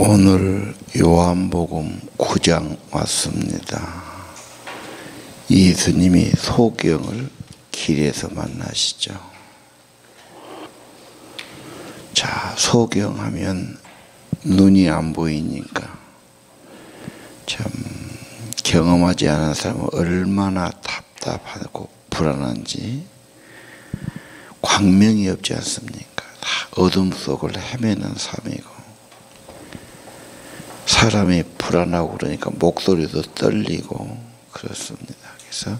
오늘 요한복음 9장 왔습니다. 예수님이 소경을 길에서 만나시죠. 자, 소경하면 눈이 안 보이니까 참 경험하지 않은 사람은 얼마나 답답하고 불안한지. 광명이 없지 않습니까? 다 어둠 속을 헤매는 삶이고, 사람이 불안하고 그러니까 목소리도 떨리고 그렇습니다. 그래서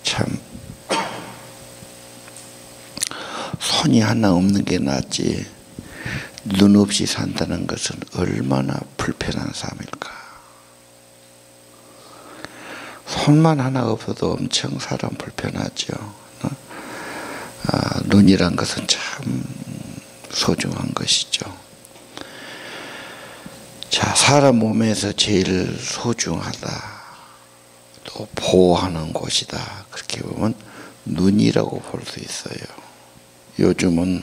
참 손이 하나 없는 게 낫지 눈 없이 산다는 것은 얼마나 불편한 삶일까. 손만 하나 없어도 엄청 사람 불편하죠. 눈이란 것은 참 소중한 것이죠. 자, 사람 몸에서 제일 소중하다, 또 보호하는 곳이다, 그렇게 보면 눈이라고 볼 수 있어요. 요즘은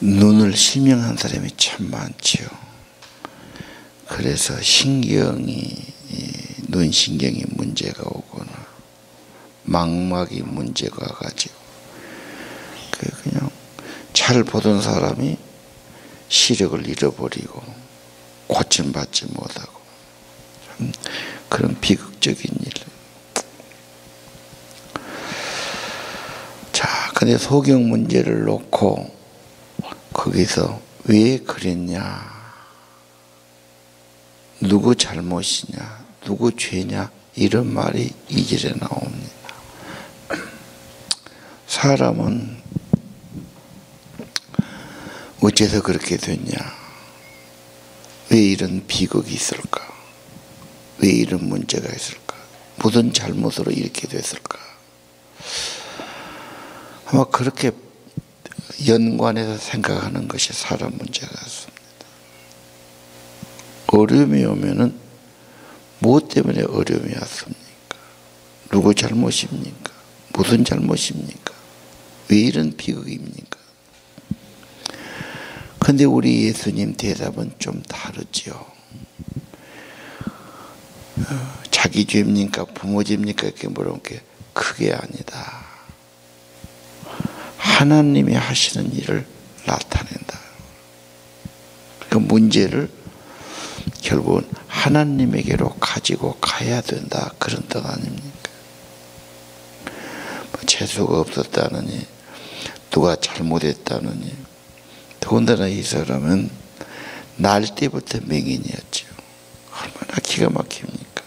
눈을 실명한 사람이 참 많죠. 그래서 눈 신경이 문제가 오거나 망막이 문제가 가지고 그냥 잘 보던 사람이 시력을 잃어버리고 고침받지 못하고 그런 비극적인 일. 자, 근데 소경 문제를 놓고 거기서 왜 그랬냐, 누구 잘못이냐, 누구 죄냐, 이런 말이 2절에 나옵니다. 사람은 어째서 그렇게 됐냐, 왜 이런 비극이 있을까, 왜 이런 문제가 있을까, 무슨 잘못으로 이렇게 됐을까. 아마 그렇게 연관해서 생각하는 것이 사람 문제 같습니다. 어려움이 오면은 무엇 때문에 어려움이 왔습니까? 누구 잘못입니까? 무슨 잘못입니까? 왜 이런 비극입니까? 근데 우리 예수님 대답은 좀 다르죠. 자기 죄입니까? 부모 죄입니까? 이렇게 물어본 게 그게 아니다. 하나님이 하시는 일을 나타낸다. 그 문제를 결국은 하나님에게로 가지고 가야 된다, 그런 뜻 아닙니까? 재수가 없었다느니, 누가 잘못했다느니. 더군다나 이 사람은 날 때부터 맹인이었죠. 얼마나 기가 막힙니까?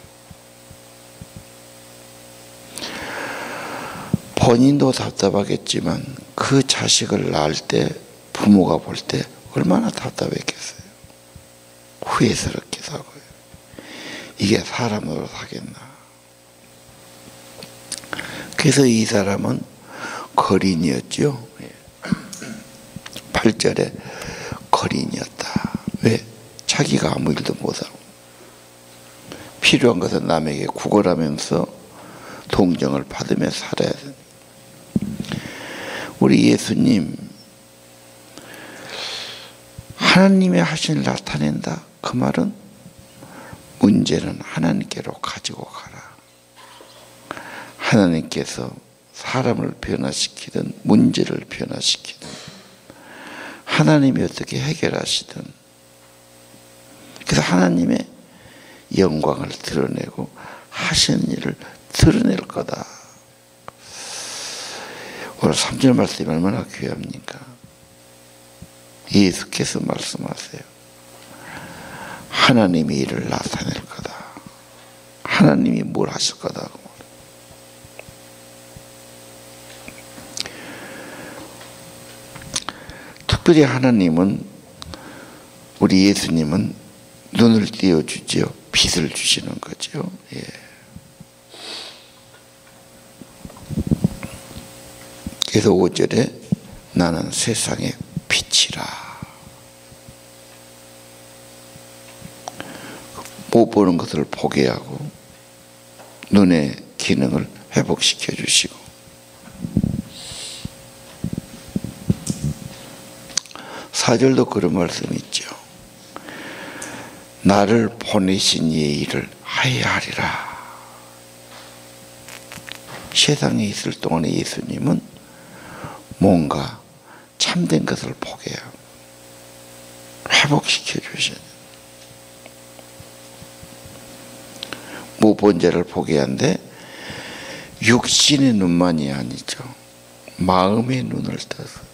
본인도 답답하겠지만 그 자식을 낳을 때 부모가 볼 때 얼마나 답답했겠어요. 후회스럽기도 하고요. 이게 사람으로 사겠나. 그래서 이 사람은 거린이었죠. 8절에 거린이었다. 왜? 자기가 아무 일도 못하고 필요한 것은 남에게 구걸하면서 동정을 받으며 살아야 된다. 우리 예수님, 하나님의 하신을 나타낸다. 그 말은 문제는 하나님께로 가지고 가라. 하나님께서 사람을 변화시키든 문제를 변화시키든 하나님이 어떻게 해결하시든, 그래서 하나님의 영광을 드러내고 하시는 일을 드러낼 거다. 오늘 3절 말씀이 얼마나 귀합니까? 예수께서 말씀하세요. 하나님의 일을 나타낼 거다. 하나님이 뭘 하실 거다. 특별히 하나님은, 우리 예수님은 눈을 띄워주지요. 빛을 주시는 거죠. 예. 그래서 5절에 나는 세상의 빛이라. 못 보는 것을 보게 하고 눈의 기능을 회복시켜 주시고, 4절도 그런 말씀이 있죠. 나를 보내신 이의 일을 하여야 하리라. 세상에 있을 동안에 예수님은 뭔가 참된 것을 보게 하고 회복시켜 주셔야 돼요. 무본자를 보게 한데 육신의 눈만이 아니죠. 마음의 눈을 떠서.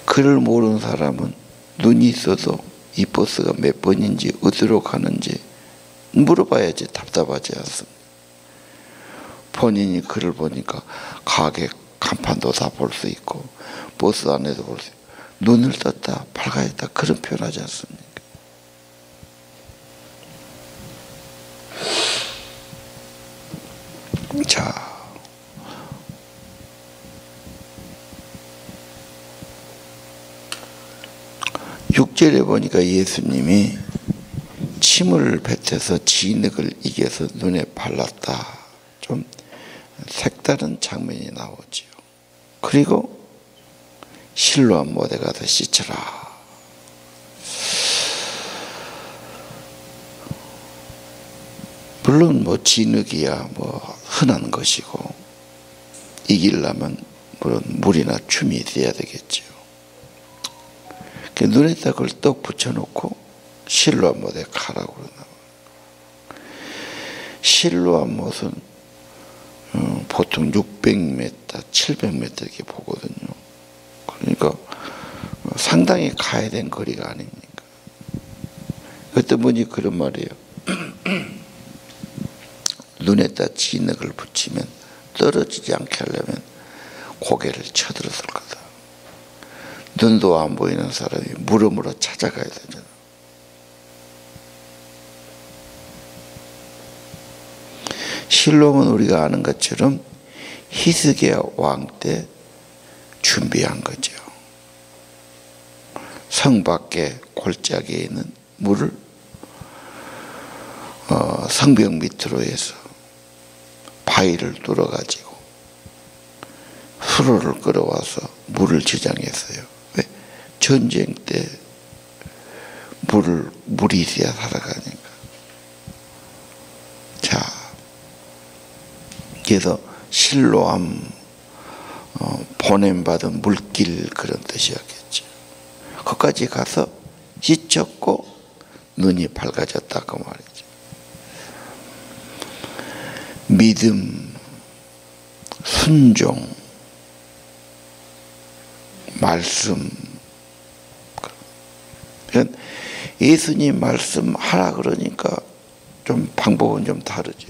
그를 모르는 사람은 눈이 있어도 이 버스가 몇 번인지 어디로 가는지 물어봐야지 답답하지 않습니다. 본인이 글을 보니까 가게 간판도 다 볼 수 있고 버스 안에도 볼 수 있고 눈을 떴다 밝아졌다 그런 표현하지 않습니까? 자, 6절에 보니까 예수님이 침을 뱉어서 진흙을 이겨서 눈에 발랐다. 좀 색다른 장면이 나오지요. 그리고 실로암 못에 가서 씻으라. 물론 뭐 진흙이야 뭐 흔한 것이고 이기려면 물론 물이나 춤이 있어야 되겠지요. 눈에다 그걸 떡 붙여놓고 실로암 못에 가라고 그러나. 실로암 못은 보통 600m, 700m 이렇게 보거든요. 그러니까 상당히 가야 된 거리가 아닙니까? 어떤 분이 그런 말이에요. 눈에다 진흙을 붙이면 떨어지지 않게 하려면 고개를 쳐들었을 거다. 눈도 안 보이는 사람이 물음으로 찾아가야 되잖아. 실로암은 우리가 아는 것처럼 히스기야 왕 때 준비한 거죠. 성 밖에 골짜기에 있는 물을 성벽 밑으로 해서 바위를 뚫어가지고 수로를 끌어와서 물을 저장했어요. 왜? 전쟁 때 물이 있어야 살아가니까. 자, 그래서 실로암 보냄받은 물길 그런 뜻이었겠죠. 거기까지 가서 씻었고 눈이 밝아졌다 그 말이죠. 믿음, 순종, 말씀. 예수님 말씀하라 그러니까 좀 방법은 좀 다르죠.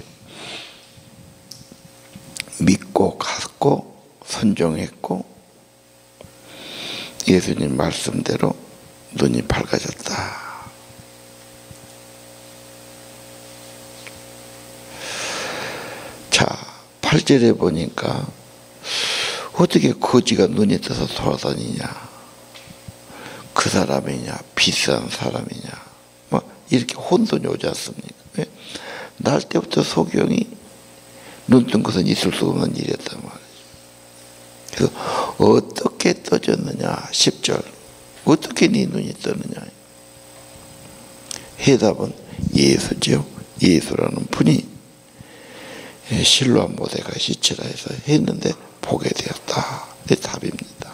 믿고 갔고 순종했고 예수님 말씀대로 눈이 밝아졌다. 자, 8절에 보니까 어떻게 거지가 눈이 떠서 돌아다니냐, 그 사람이냐 비싼 사람이냐 뭐 이렇게 혼돈이 오지 않습니까? 왜? 날 때부터 소경이 눈 뜬 것은 있을 수 없는 일이었단 말이죠. 그래서 어떻게 떠졌느냐 10절 어떻게 네 눈이 뜨느냐. 해답은 예수죠. 예수라는 분이 실로암 못에 가 씻으라 해서 했는데 보게 되었다. 내 답입니다.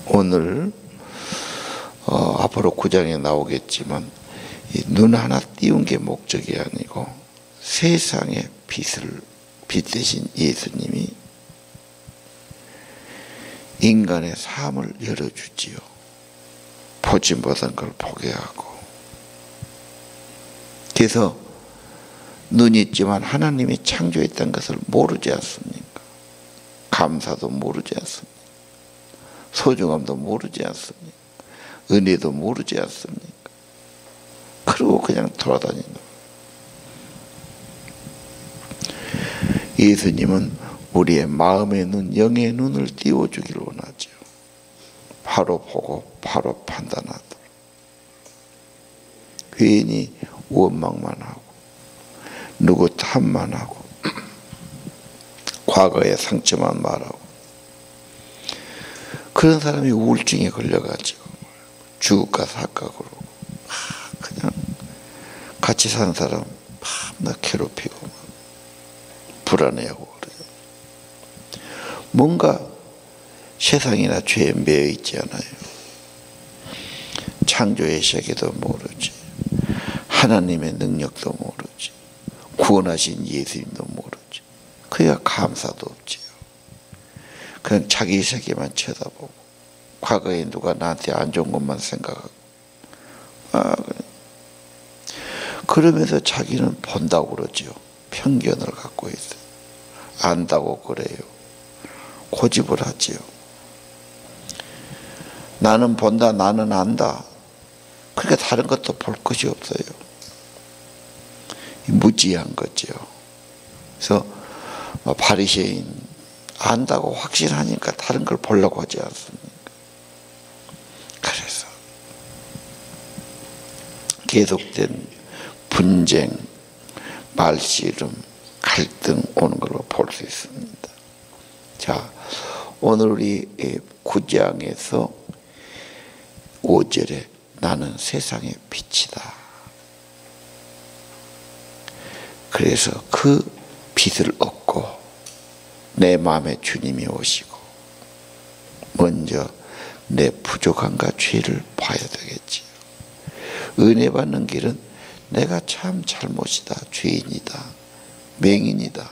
오늘 앞으로 9장에 나오겠지만 눈 하나 띄운 게 목적이 아니고 세상의 빛 대신 예수님이 인간의 삶을 열어주지요. 보지 못한 걸 보게 하고. 그래서 눈이 있지만 하나님이 창조했던 것을 모르지 않습니까? 감사도 모르지 않습니까? 소중함도 모르지 않습니까? 은혜도 모르지 않습니까? 그러고 그냥 돌아다닌다. 예수님은 우리의 마음의 눈, 영의 눈을 띄워주기를 원하죠. 바로 보고 바로 판단하도록. 괜히 원망만 하고 누구 탓만 하고 과거의 상처만 말하고. 그런 사람이 우울증에 걸려가지고 주가 사각으로 그냥 같이 사는 사람 나 괴롭히고 불안해하고 그래요. 뭔가 세상이나 죄에 매여 있지 않아요. 창조의 시작에도 모르지, 하나님의 능력도 모르지, 구원하신 예수님도 모르지. 그야 감사도 없지요. 그냥 자기 세계만 쳐다보고 과거에 누가 나한테 안 좋은 것만 생각하고 그러면서 자기는 본다고 그러죠. 편견을 갖고 있어요. 안다고 그래요. 고집을 하지요. 나는 본다, 나는 안다. 그러니까 다른 것도 볼 것이 없어요. 무지한 거죠. 그래서 바리새인 안다고 확신하니까 다른 걸 보려고 하지 않습니까? 그래서 계속된 분쟁, 말씨름, 갈등 오는 걸로 볼 수 있습니다. 자, 오늘 우리 9장에서 5절에 나는 세상의 빛이다. 그래서 그 빛을 얻고 내 마음에 주님이 오시고 먼저 내 부족함과 죄를 봐야 되겠지. 은혜 받는 길은 내가 참 잘못이다, 죄인이다, 맹인이다.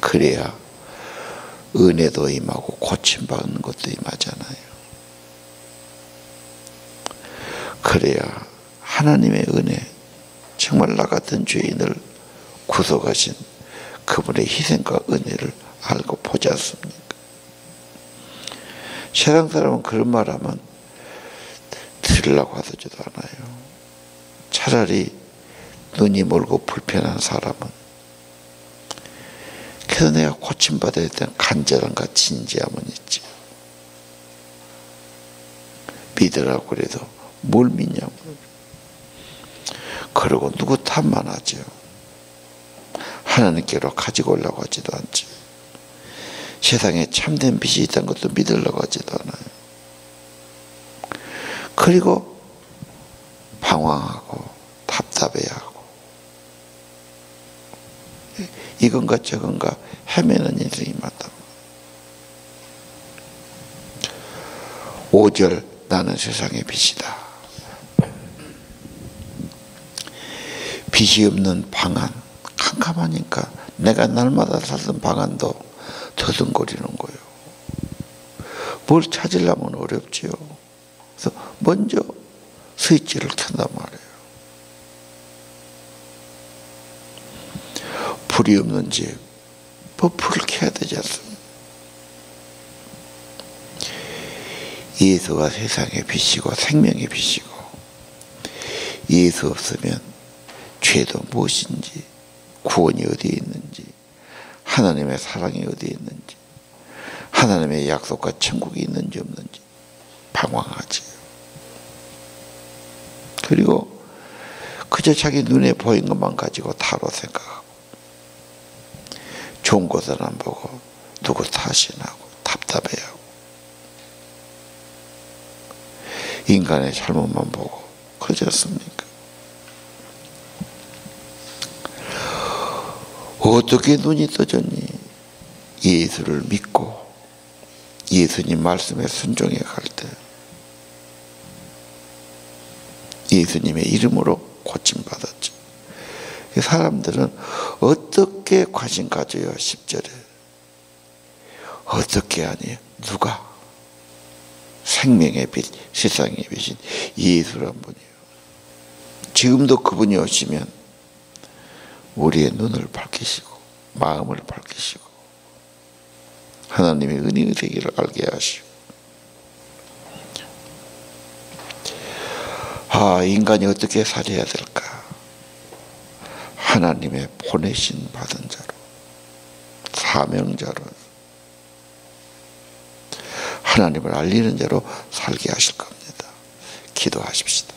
그래야 은혜도 임하고 고침받는 것도 임하잖아요. 그래야 하나님의 은혜, 정말 나 같은 죄인을 구속하신 그분의 희생과 은혜를 알고 보지 않습니까? 세상 사람은 그런 말하면 들으려고 하지도 않아요. 차라리 눈이 멀고 불편한 사람은 그래서 내가 고침받아야 되는 간절함과 진지함은 있지. 믿으라고 그래도 뭘 믿냐고. 그러고 누구 탓만 하죠. 하나님께로 가지고 오려고 하지도 않지. 세상에 참된 빛이 있다는 것도 믿으려고 하지도 않아요. 그리고 방황하고 답답해하고 이건가 저건가 헤매는 인생이 많다. 5절 나는 세상의 빛이다. 빛이 없는 방안, 캄캄하니까 내가 날마다 살던 방안도 더듬거리는 거예요. 뭘 찾으려면 어렵지요. 그래서 먼저 스위치를 켠단 말이에요. 불이 없는 집, 불을 켜야 되지 않습니까? 예수가 세상의 빛이고 생명의 빛이고, 예수 없으면 죄도 무엇인지, 구원이 어디에 있는지, 하나님의 사랑이 어디에 있는지, 하나님의 약속과 천국이 있는지 없는지 방황하지. 그리고 그저 자기 눈에 보인 것만 가지고 다로 생각하고 좋은 것은 안 보고 누구 탓이나고 답답해하고 인간의 잘못만 보고 그러지 않습니까? 어떻게 눈이 떠졌니? 예수를 믿고 예수님 말씀에 순종해 갈 때 예수님의 이름으로 고침받았죠. 사람들은 어떻게 관심 가져요? 10절에 어떻게 하니? 누가? 생명의 빛, 세상의 빛인 예수란 분이에요. 지금도 그분이 오시면 우리의 눈을 밝히시고 마음을 밝히시고 하나님의 은혜의 세계를 알게 하시고 인간이 어떻게 살아야 될까? 하나님의 보내신 받은 자로 사명자로 하나님을 알리는 자로 살게 하실 겁니다. 기도하십시다.